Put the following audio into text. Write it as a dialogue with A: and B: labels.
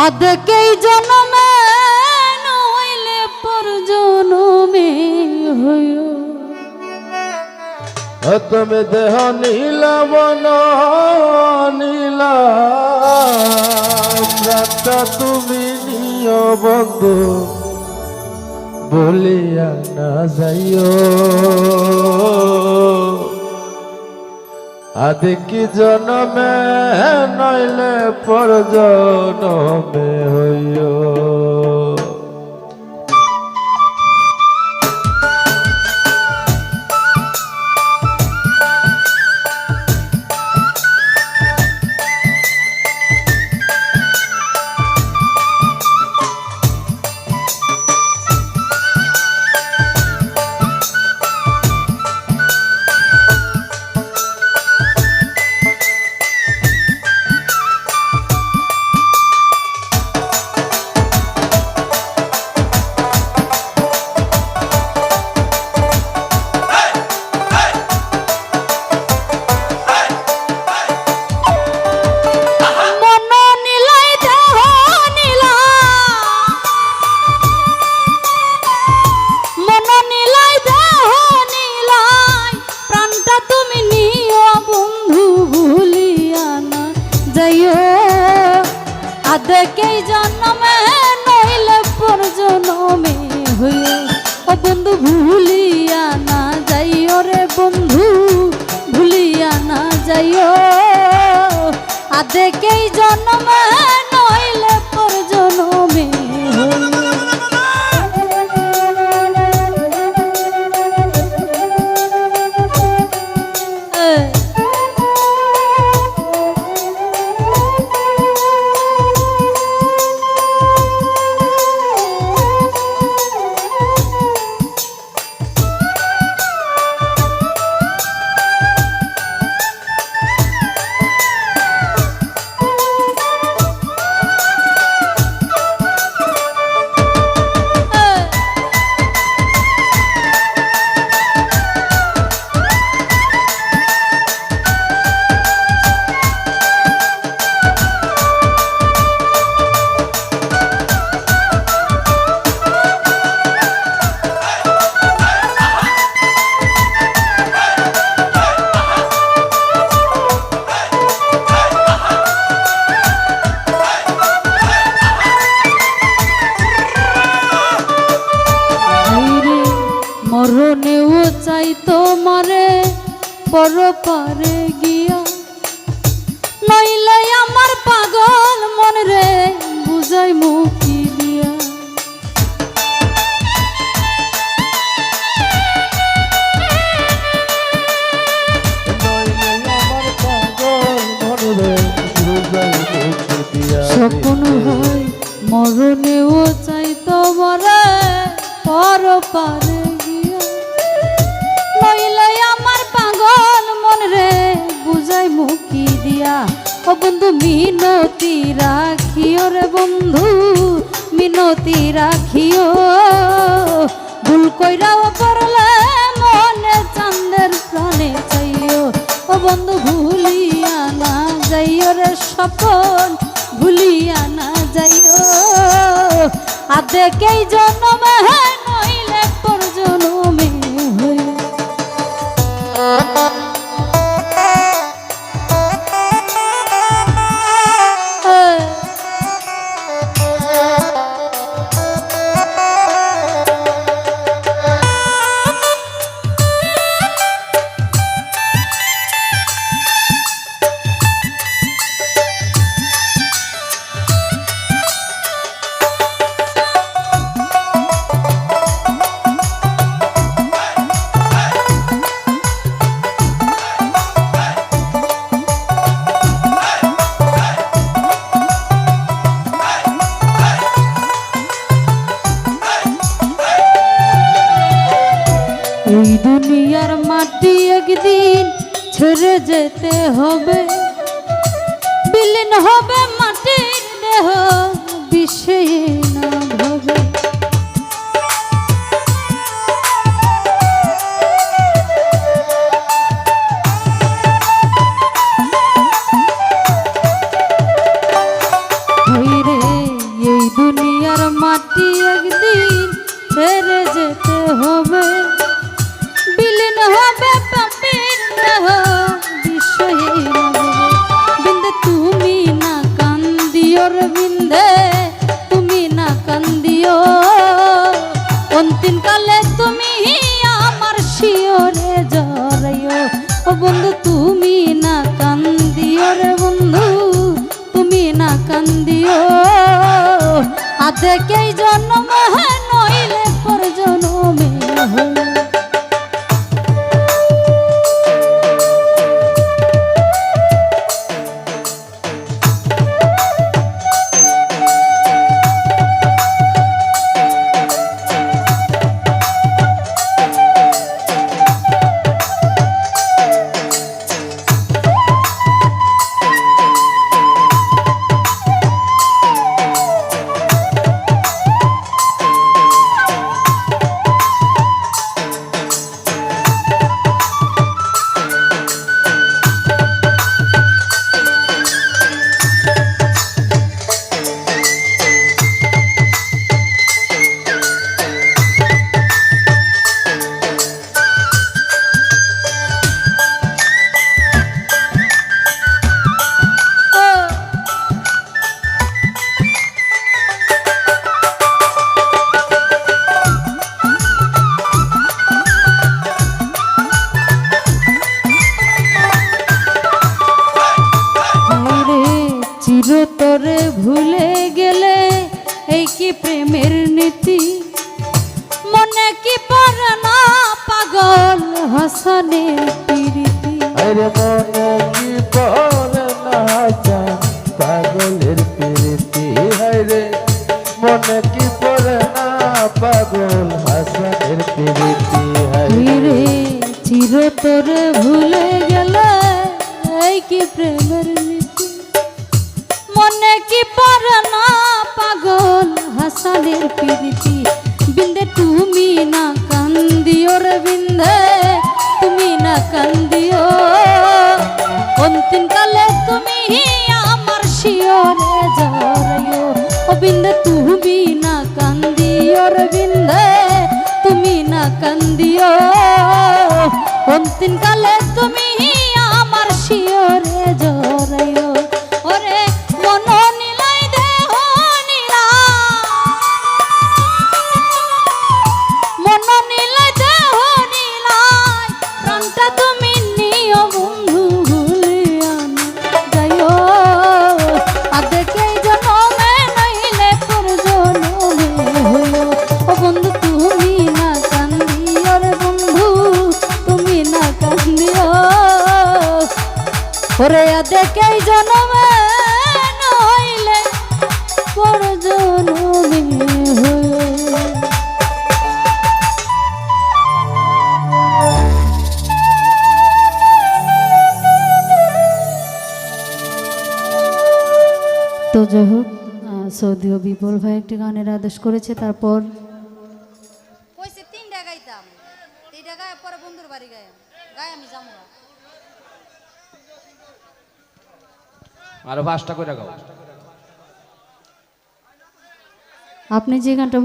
A: আদকেই জনমে নইলে পর জনমে হইও
B: তুমি দেহ নীলবন নীলা প্রাণটা তুমি নিয় বন্ধু বলিয়া না যাইও আদিকি জনমে নইলে পর জনমে হইও
A: আদকেই জন্মে নইলে পর জনমে হইও ও বন্ধু ভুলিয়া না যাইও রে বন্ধু ভুলিয়া না যাইও আদকেই জন্মে নইলে পর জনমে মরণেও চাই তোমারে পর পারে গিয়া নইলে আমার পাগল মন রে বুঝাই মুখি দিয়া স্বপ্ন হয় মরণেও চাই তোমারে পর পারে নইলে আমার পাগল মন রে বুঝাই মুখি দিয়া ও বন্ধু মিনতি রাখিও রে বন্ধু মিনতি রাখিও ভুল কইরাও পড়লে মনে চাঁদের প্রাণে চাইও ও বন্ধু ভুলিয়া না যাইও রে স্বপন ভুলিয়া না যাইও আদকেই জন্মে নইলে পর জনমে হইও এই দুনিয়ার মাটি একদিন ছেড়ে যেতে হবে বিলীন হবে মাটির দেহ বিষে না ভাবে মাটি একদিন ছেড়ে যেতে হবে, বিলীন হবে পাপের দেহ বিষহীন হবে। বিন্দে তুমি না কান্দিও রে বিন্দে, তুমি না কান্দিও, অন্তিম কালে তুমি আমার শিওরে জড়াইও। ও বন্ধু তুমি না কান্দিও রে বন্ধু, তুমি না কান্দিও, আধেকেই জন্ম নইলে পর জন্মে হইল। চিরতরে ভুলে গেলে এই কি প্রেমের নীতি, মনে কি পড়ে না পাগল হাসানের প্রীতি।
B: আরে মনে কি পড়ে না চান পাগলের প্রীতি, হায়রে মনে কি পড়ে না পাগল হাসানের প্রীতি।
A: হায়রে চিরতরে ভুলে গেলে এই কি প্রেমের নীতি, মনে কি পড়ে না পাগল হাসানের প্রীতি। বিন্দে তুমি না কান্দিও রে বিন্দে, তুমি না কান্দিও, অন্তিম কালে তুমি আমার শিওরে জড়াইও। ও বিন্দে তুমি না কান্দিও রে বিন্দে, তুমি না কান্দিও, অন্তিম কালে তুমি আমার শিওরে জড়াইও। ওরে মন নিলাই দেহ নিলাই, মন নিলাই দেহ নিলাই, প্রাণটা তুমি নিও বন্ধু ভুলিয়া না যাইও। আধেকেই জন্মে নইলে পর জন্মে হইও। ও বন্ধু তুমি না কান্দিও রে বন্ধু, তুমি না কান্দিও, ওরে আধেকেই জন্মে নইলে পর জন্মে হইও। তো যাই হোক, সৌদিও বিপুল ভাই একটি গানের আদেশ করেছে। তারপর
C: কইছে 3টা গাইতাম, 3টা গায়ে পরে বন্ধুর বাড়ি গায় গায় আমি যাবো না।
B: আরো 5টা করে গাও।
A: আপনি যে গানটা